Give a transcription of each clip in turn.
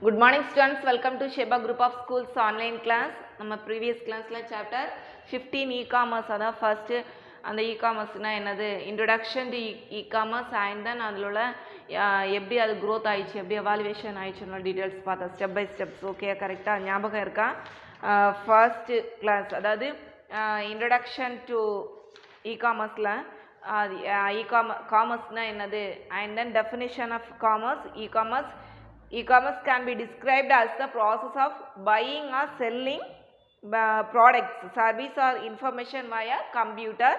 Good morning students, welcome to Sheba Group of Schools online class. நம்ம previous classல chapter 15 e-commerce அதான் first அந்த e-commerceனா என்னது introduction to e-commerce and then அதில் உள்ள எப்படி அது growth ஆயிடுச்சு எப்படி evaluation ஆயிடுச்சுன்னு டீட்டெயில்ஸ் பார்த்தோம் step by steps. ஓகே கரெக்டாக ஞாபகம் இருக்கா? first class அதாவது introduction to e-commerceல e-commerceனா என்னது and then definition of commerce. E-commerce can be described as the process of buying or selling products, service or information via computer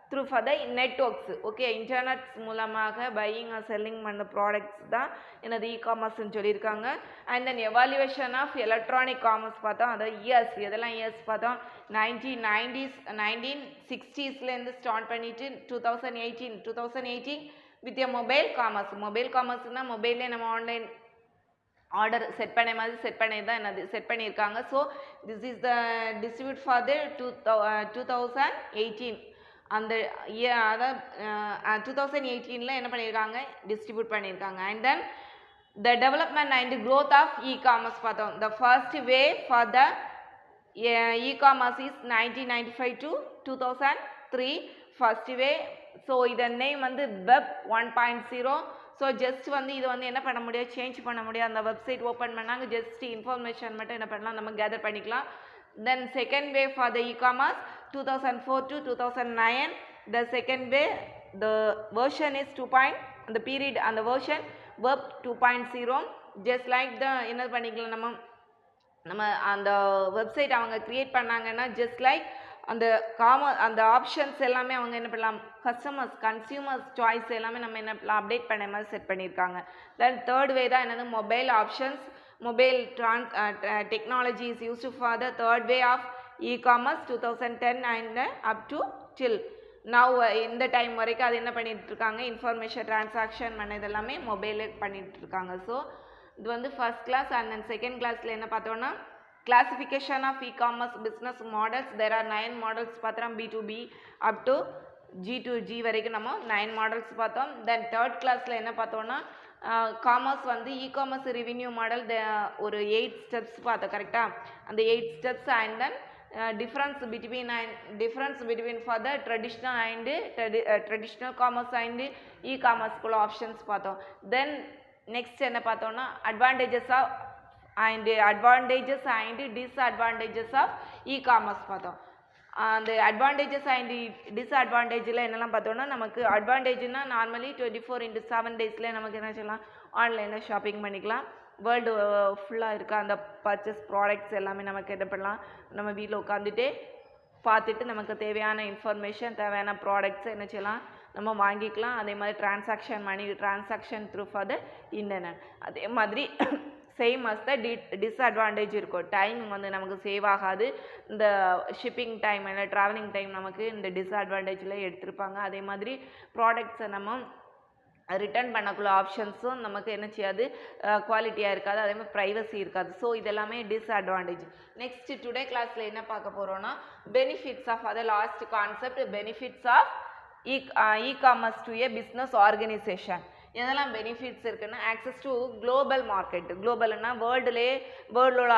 through further networks. Okay, internet மூலமாக buying or selling பண்ண products தான் என்னது e-commerce ன்னு சொல்லியிருக்காங்க. And then evaluation of electronic commerce பார்த்தோம். அது years எதெல்லாம் years பார்த்தோம் 1960ஸ்லேருந்து ஸ்டார்ட் பண்ணிட்டு 2018 with a mobile commerce மொபைல்லே நம்ம ஆன்லைன் ஆர்டர் செட் பண்ண மாதிரி செட் பண்ணி தான் என்னது செட் பண்ணியிருக்காங்க. So this is the distribute for the 2018 அந்த அதாவது 2018 என்ன பண்ணியிருக்காங்க டிஸ்ட்ரிபியூட் பண்ணியிருக்காங்க. And then the development and growth of e-commerce பார்த்தோம். The first wave for the e-commerce is 1995 to 2003 first wave. So இதன் நேம் வந்து வெப் 1.0. ஸோ ஜஸ்ட் வந்து இது வந்து என்ன பண்ண முடியாது சேஞ்ச் பண்ண முடியாது. அந்த வெப்சைட் ஓப்பன் பண்ணாங்க ஜஸ்ட் இன்ஃபர்மேஷன் மட்டும் என்ன பண்ணலாம் நம்ம கேதர் பண்ணிக்கலாம். Then second way for the e-commerce 2004 to 2009. The second way the version is 2. அந்த பீரியட் அந்த version web 2.0. Just like the என்ன பண்ணிக்கலாம் நம்ம அந்த வெப்சைட் அவங்க க்ரியேட் பண்ணாங்கன்னா ஜஸ்ட் லைக் அந்த ஆப்ஷன்ஸ் எல்லாமே அவங்க என்ன பண்ணலாம் கன்சியூமர்ஸ் சாய்ஸ் எல்லாமே நம்ம என்ன பண்ணலாம் அப்டேட் பண்ண மாதிரி செட் பண்ணியிருக்காங்க. தென் தேர்ட் வே தான் என்னது mobile options mobile technology is used for the third way of e-commerce 2010 and up to till now இந்த டைம் வரைக்கும் அது என்ன பண்ணிட்டு இருக்காங்க இன்ஃபர்மேஷன் டிரான்சாக்ஷன் பண்ண இதெல்லாமே மொபைலே பண்ணிட்டு இருக்காங்க. ஸோ இது வந்து first class. And then second கிளாஸில் என்ன பார்த்தோன்னா classification of e-commerce business models. There are 9 models பார்த்தோம் B2B up to G2G வரைக்கும் நம்ம 9 models பார்த்தோம். Then third classல என்ன பார்த்தோம்னா காமர்ஸ் வந்து e-commerce revenue model ஒரு 8 steps பார்த்தோம் கரெக்டாக. அந்த 8 steps and then difference between for the traditional commerce and e-commerce குள்ள ஆப்ஷன்ஸ் பார்த்தோம். Then next என்ன பார்த்தோம்னா advantages and disadvantages of e-commerce பார்த்தோம். அந்த அட்வான்டேஜஸ் அண்ட் டிஸ்அட்வான்டேஜில் என்னெல்லாம் பார்த்தோம்னா நமக்கு அட்வான்டேஜ்னா நார்மலி 24/7 டேஸில் நமக்கு என்ன செய்யலாம் ஆன்லைனில் ஷாப்பிங் பண்ணிக்கலாம். வேர்ல்டு ஃபுல்லாக இருக்க அந்த பர்ச்சேஸ் ப்ராடக்ட்ஸ் எல்லாமே நமக்கு என்ன பண்ணலாம் நம்ம வீட்டில் உட்காந்துட்டே பார்த்துட்டு நமக்கு தேவையான இன்ஃபர்மேஷன் தேவையான ப்ராடக்ட்ஸை என்ன செய்யலாம் நம்ம வாங்கிக்கலாம். அதே மாதிரி transaction through for the internet. அதே மாதிரி சேம் அஸ் த டிஸ்அட்வான்டேஜ் இருக்கும். டைம் வந்து நமக்கு சேவ் ஆகாது. இந்த ஷிப்பிங் டைம் இல்லை ட்ராவலிங் டைம் நமக்கு இந்த டிஸ்அட்வான்டேஜில் எடுத்திருப்பாங்க. அதே மாதிரி ப்ராடக்ட்ஸை நம்ம ரிட்டர்ன் பண்ணக்குள்ள ஆப்ஷன்ஸும் நமக்கு என்ன செய்யாது குவாலிட்டியாக இருக்காது. அதே மாதிரி ப்ரைவசி இருக்காது. ஸோ இதெல்லாமே டிஸ்அட்வான்டேஜ். நெக்ஸ்ட் டுடே கிளாஸில் என்ன பார்க்க போகிறோன்னா பெனிஃபிட்ஸ் ஆஃப் அதை last concept benefits of e-commerce to a business organisation. எதெல்லாம் பெனிஃபிட்ஸ் இருக்குன்னா ஆக்சஸ் டு குளோபல் மார்க்கெட். குளோபல்னா வேர்ல்டோட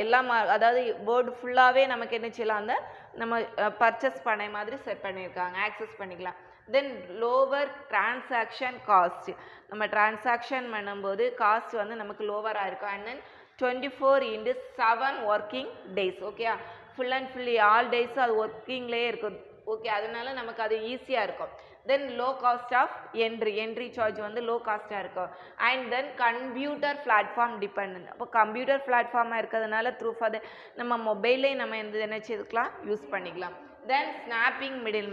எல்லா அதாவது வேர்ல்டு ஃபுல்லாகவே நமக்கு என்ன செய்யலாம் அந்த நம்ம பர்ச்சேஸ் பண்ண மாதிரி செட் பண்ணியிருக்காங்க ஆக்சஸ் பண்ணிக்கலாம். Then lower transaction cost. நம்ம டிரான்சாக்ஷன் பண்ணும்போது காஸ்ட் வந்து நமக்கு லோவராக இருக்கும். And then 24/7 working days. Okay full and fully all days அது ஒர்க்கிங்லேயே இருக்கும். ஓகே அதனால நமக்கு அது ஈஸியாக இருக்கும். Then low cost of entry charge வந்து லோ காஸ்ட்டாக இருக்கும். And then computer platform depend. அப்போ கம்ப்யூட்டர் பிளாட்ஃபார்மாக இருக்கிறதுனால த்ரூ ஃபார் நம்ம மொபைல்லே நம்ம என்ன செய்துக்கலாம் யூஸ் பண்ணிக்கலாம். தென் ஸ்னாப்பிங் மிடில்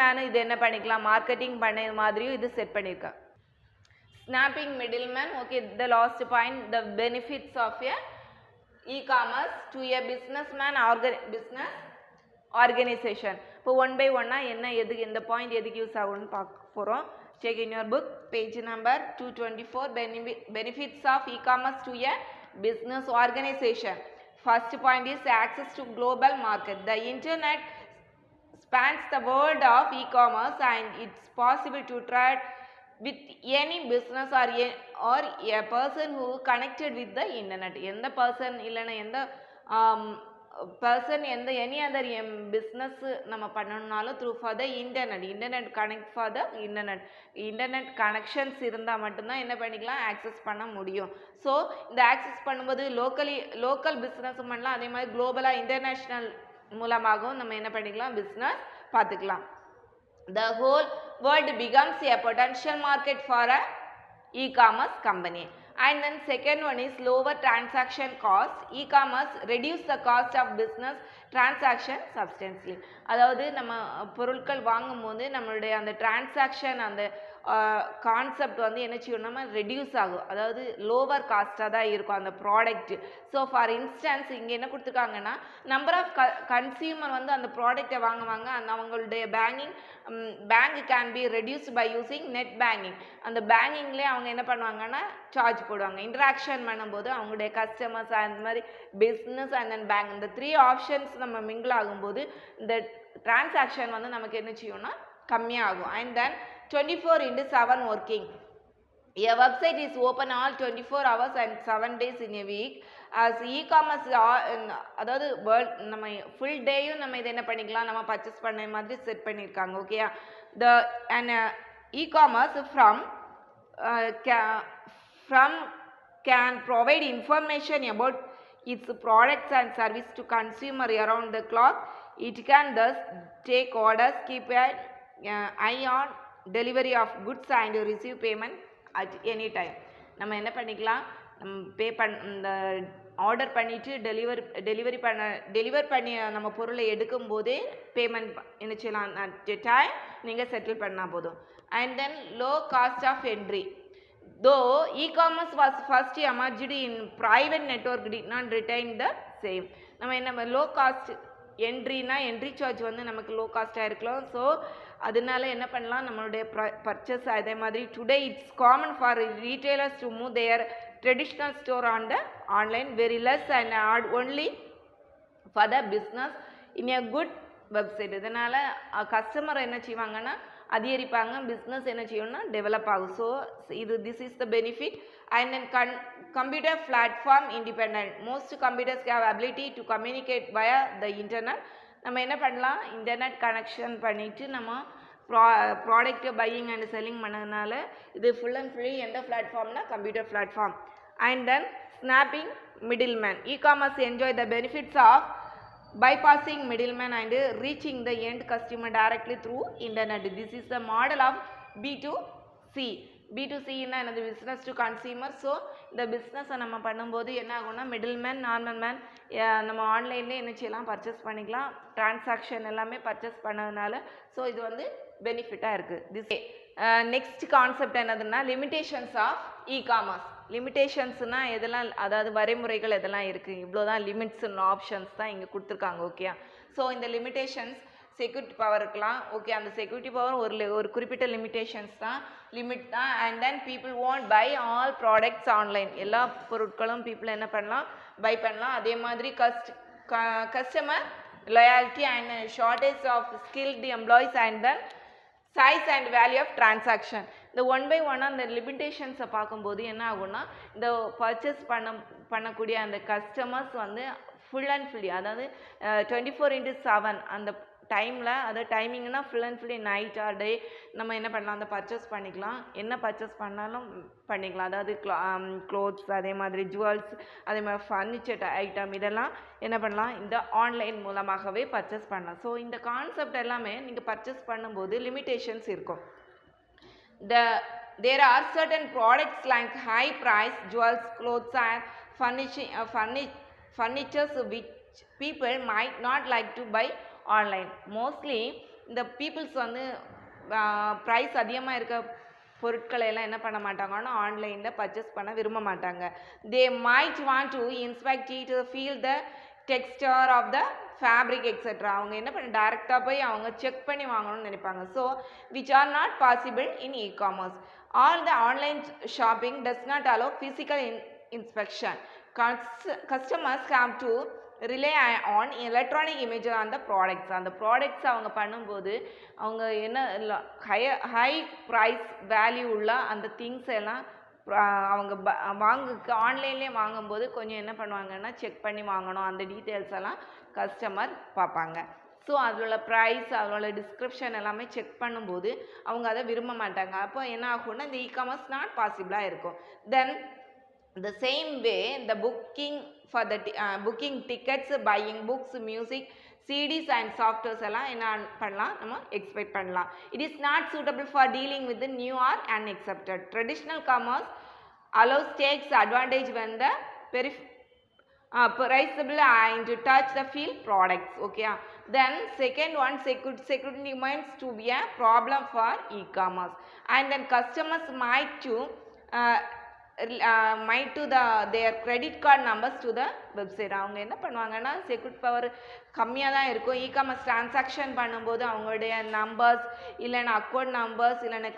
மேனு இது என்ன பண்ணிக்கலாம் மார்க்கெட்டிங் பண்ண மாதிரியும் இது செட் பண்ணியிருக்கேன். Snapping middle man. Okay the last point the benefits of a e-commerce to a business organisation. இப்போ 1 by 1 என்ன எதுக்கு இந்த பாயிண்ட் எதுக்கு யூஸ் ஆகும்னு பார்க்க போகிறோம். Check in your book page number 224. Benefits of e-commerce to a business organisation. First point is access to global market. The internet spans the world of e-commerce and it's possible to with any business or a person who connected with the internet. எந்த person இல்லைன்னா எந்த person எந்த any other business நம்ம பண்ணணும்னாலும் through for the internet connect for the internet connections இருந்தால் மட்டும்தான் என்ன பண்ணிக்கலாம் access பண்ண முடியும். ஸோ இந்த access பண்ணும்போது local business பண்ணலாம், அதே மாதிரி குளோபலாக இன்டர்நேஷ்னல் மூலமாகவும் நம்ம என்ன பண்ணிக்கலாம் business பார்த்துக்கலாம். The whole world becomes a potential market for a e-commerce company. And then second one is lower transaction cost. E-commerce reduce the cost of business transaction substantially. அதாவது நம்ம பொருட்கள் வாங்கும்போது நம்மளுடைய அந்த டிரான்சாக்ஷன் அந்த கான்செப்ட் வந்து என்ன செய்யணும்னா ரெடியூஸ் ஆகும், அதாவது லோவர் காஸ்ட்டாக தான் இருக்கும் அந்த ப்ராடக்ட். ஸோ ஃபார் இன்ஸ்டன்ஸ் இங்கே என்ன கொடுத்துருக்காங்கன்னா நம்பர் ஆஃப் கன்சியூமர் வந்து அந்த ப்ராடக்டை வாங்குவாங்க, அந்த அவங்களுடைய bank can be reduced by using net banking. அந்த பேங்கிங்லேயே அவங்க என்ன பண்ணுவாங்கன்னா சார்ஜ் போடுவாங்க. இன்ட்ராக்ஷன் பண்ணும்போது அவங்களுடைய கஸ்டமர்ஸ் அந்த மாதிரி பிஸ்னஸ் அண்ட் தென் பேங்க் இந்த 3 ஆப்ஷன்ஸ் நம்ம மிங்கிள் ஆகும்போது இந்த டிரான்சாக்ஷன் வந்து நமக்கு என்ன செய்யும்னா கம்மியாகும். And then 24/7 working. A website is open all 24 hours and 7 days in a week. As e-commerce அதாவது நம்ம ஃபுல் டேயும் நம்ம இதை என்ன பண்ணிக்கலாம் நம்ம பர்ச்சேஸ் பண்ண மாதிரி செட் பண்ணியிருக்காங்க. ஓகேயா, e-commerce from can provide information about its products and service to consumer around the clock. It can thus take orders, keep an eye on delivery of goods and receive payment at any time. நம்ம என்ன பண்ணிக்கலாம், இந்த order பண்ணிவிட்டு deliver பண்ணி நம்ம பொருளை எடுக்கும் போதே பேமெண்ட் என்ன செய்யலாம் அட் எ டைம் நீங்கள் செட்டில் பண்ணால் போதும். And then low cost of entry. Though e-commerce was first emerged in private network did not retain the same. நம்ம என்ன லோ காஸ்ட் என்ட்ரினா என்ட்ரி சார்ஜ் வந்து நமக்கு லோ காஸ்ட்டாக இருக்கலாம். ஸோ அதனால என்ன பண்ணலாம் நம்மளுடைய பர்ச்சேஸ் அதே மாதிரி today it's common for retailers to move their traditional store on the online very less and add only for the business in a good website. இதனால் கஸ்டமர் என்ன செய்வாங்கன்னா அதிகரிப்பாங்க, பிஸ்னஸ் என்ன செய்யணும்னா டெவலப் ஆகும். So this is the benefit. And then computer platform independent. Most computers have ability to communicate via the internet. நம்ம என்ன பண்ணலாம் இன்டர்நெட் கனெக்ஷன் பண்ணிவிட்டு நம்ம ப்ராடக்ட் பையிங் அண்ட் செல்லிங் பண்ணதுனால இது ஃபுல் அண்ட் ஃபுல்லி எந்த பிளாட்ஃபார்ம்னா computer platform. And then snapping middleman. E-commerce enjoy the benefits of bypassing middleman and reaching the end customer directly through internet. This is the model of B2C. B2C னா என்னது business to consumer. So இந்த பிஸ்னஸை நம்ம பண்ணும்போது என்ன ஆகும்னா middle man normal man நம்ம ஆன்லைன்லேயே என்ன செய்யலாம் பர்ச்சேஸ் பண்ணிக்கலாம், டிரான்சாக்ஷன் எல்லாமே பர்ச்சேஸ் பண்ணதுனால. ஸோ இது வந்து பெனிஃபிட்டாக இருக்குது. நெக்ஸ்ட் கான்செப்ட் என்னதுன்னா லிமிடேஷன்ஸ் ஆஃப் இ-காமர்ஸ். லிமிடேஷன்ஸ்னால் எதெல்லாம், அதாவது வரைமுறைகள் எதெல்லாம் இருக்குது, இவ்வளோ தான் லிமிட்ஸ் ஆப்ஷன்ஸ் தான் இங்கே கொடுத்துருக்காங்க. ஓகே, ஸோ இந்த லிமிடேஷன்ஸ் செக்யூரிட்டி பவர் இருக்கலாம். ஓகே, அந்த செக்யூரிட்டி பவர் ஒரு குறிப்பிட்ட லிமிட் தான். And then people want buy all products online. எல்லா பொருட்களும் பீப்புள் என்ன பண்ணலாம் பை பண்ணலாம். அதே மாதிரி customer loyalty and shortage of skilled employees and then size and value of transaction. இந்த 1 by 1 அந்த லிமிட்டேஷன்ஸை பார்க்கும்போது என்ன ஆகும்னா இந்த பர்ச்சேஸ் பண்ணக்கூடிய அந்த கஸ்டமர்ஸ் வந்து ஃபுல் அண்ட் ஃபுல்லி, அதாவது 24/7 அந்த டைமில், அதாவது டைமிங்னா full and fully night or day நம்ம என்ன பண்ணலாம் அந்த பர்ச்சேஸ் பண்ணிக்கலாம். என்ன பர்ச்சேஸ் பண்ணாலும் பண்ணிக்கலாம். அதாவது க்ளோத்ஸ், அதே மாதிரி ஜுவல்ஸ், அதே மாதிரி ஃபர்னிச்சர் ஐட்டம், இதெல்லாம் என்ன பண்ணலாம் இந்த ஆன்லைன் மூலமாகவே பர்ச்சேஸ் பண்ணலாம். ஸோ இந்த கான்செப்ட் எல்லாமே நீங்கள் பர்ச்சேஸ் பண்ணும்போது லிமிட்டேஷன்ஸ் இருக்கும். There are certain products like high price jewels, clothes and furnitures which people might not like to buy online. Mostly இந்த பீப்புள்ஸ் வந்து ப்ரைஸ் அதிகமாக இருக்க பொருட்களை எல்லாம் என்ன பண்ண மாட்டாங்கன்னா ஆன்லைனில் பர்ச்சேஸ் பண்ண விரும்ப மாட்டாங்க. They might want to inspect it, feel the texture of the fabric etcetera. அவங்க என்ன பண்ண டைரெக்டாக போய் அவங்க செக் பண்ணி வாங்கணும்னு நினைப்பாங்க. So which are not possible in e-commerce. All the online shopping does not allow physical inspection. Customers have to relay on electronic image அந்த ப்ராடக்ட்ஸ் அவங்க பண்ணும்போது அவங்க என்ன ஹை ப்ரைஸ் வேல்யூ உள்ள அந்த திங்ஸ் எல்லாம் அவங்க ஆன்லைன்லேயே வாங்கும்போது கொஞ்சம் என்ன பண்ணுவாங்கன்னா செக் பண்ணி வாங்கணும், அந்த டீட்டெயில்ஸ் எல்லாம் கஸ்டமர் பார்ப்பாங்க. ஸோ அதோட ப்ரைஸ் அதோட டிஸ்கிரிப்ஷன் எல்லாமே செக் பண்ணும்போது அவங்க அதை விரும்ப மாட்டாங்க. அப்போ என்ன ஆகும்னா இந்த இகாமர்ஸ் நாட் பாசிபிளாக இருக்கும். தென் the same way the booking for the booking tickets, buying books, music, CDs and softwares எல்லாம் என்ன பண்ணலாம், நம்ம எக்ஸ்பெக்ட் பண்ணலாம். It is not suitable for dealing with the new or unaccepted. Traditional commerce allows takes advantage when the perishable and touch the feel products. Okay. Then second one, security remains to be a problem for e-commerce, and then customers might to their credit card numbers to the website. அவங்க என்ன பண்ணுவாங்கன்னா security power கம்மியாக தான் இருக்கும். E-commerce transaction பண்ணும்போது அவங்களுடைய numbers இல்லைன்னா account numbers இல்லைன்னா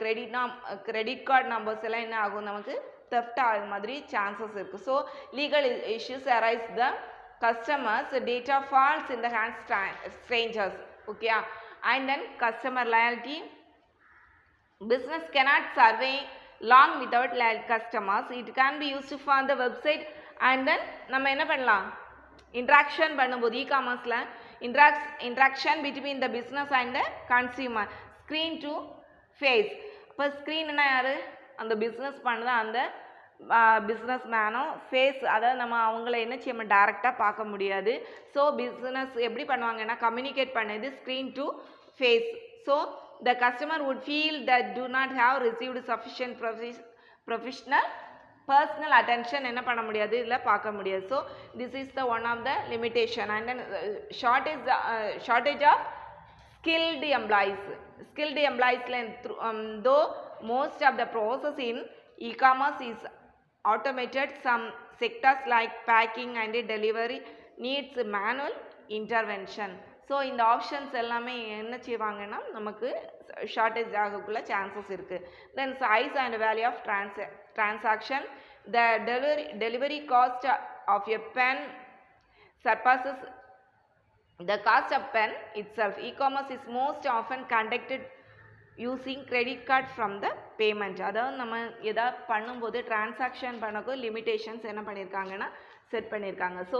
கிரெடிட் கார்டு நம்பர்ஸ் எல்லாம் என்ன ஆகும், நமக்கு தெஃப்ட் ஆகிற மாதிரி சான்சஸ் இருக்குது. So legal issues arise the customers data falls in the hands strangers. Okay, and then customer loyalty, business cannot survey long without loyal customers. It can be used for the website, and then நம்ம என்ன பண்ணலாம், interaction பண்ணும்போது e-commerceல interaction between the business and the consumer, screen to face. இப்போ ஸ்க்ரீன்னா யாரு, அந்த business பண்ணுதா அந்த business மேனோ face, அதாவது நம்ம அவங்கள என்ன செய்ய டேரெக்டாக பார்க்க முடியாது. ஸோ பிஸ்னஸ் எப்படி பண்ணுவாங்கன்னா கம்யூனிகேட் பண்ணது screen to face. So the customer would feel that do not have received sufficient professional personal attention என்ன பண்ண முடியாது, இதில் பார்க்க முடியாது. So this is the one of the limitation. And then shortage of skilled employees though most of the process in e-commerce is automated, some sectors like packing and delivery needs manual intervention. So இந்த options எல்லாமே என்ன செய்வாங்கன்னா நமக்கு shortage ஆகக்குள்ள chances இருக்குது. Then size and value of transaction, the delivery cost of a pen surpasses the cost of pen itself. E-commerce is most often conducted using credit card from the payment. அதாவது நம்ம எதாவது பண்ணும்போது transaction பண்ணக்கு limitations என்ன பண்ணியிருக்காங்கன்னா set பண்ணியிருக்காங்க. So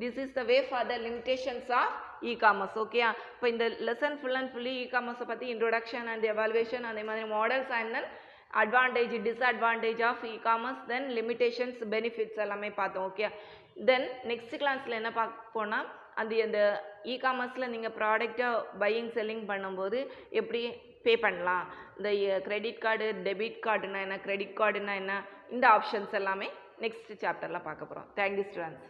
this is the way for the limitations of e-commerce. Okay, இப்போ இந்த lesson full and fully இ-காமர்ஸை பற்றி இன்ட்ரோடக்ஷன் அண்ட் எவாலுவேஷன், அதே மாதிரி models and then advantage disadvantage of e-commerce, then limitations benefits எல்லாமே பார்த்தோம். ஓகே, தென் நெக்ஸ்ட் கிளாஸில் என்ன பார்க்க போனால் அந்த இ-காமர்ஸில் நீங்கள் ப்ராடக்டை பையிங் செல்லிங் பண்ணும்போது எப்படி பே பண்ணலாம், இந்த கிரெடிட் கார்டு டெபிட் கார்டுனா என்ன, கிரெடிட் கார்டுனா என்ன, இந்த ஆப்ஷன்ஸ் எல்லாமே நெக்ஸ்ட் சாப்டரில் பார்க்க போகிறோம். Thank you students.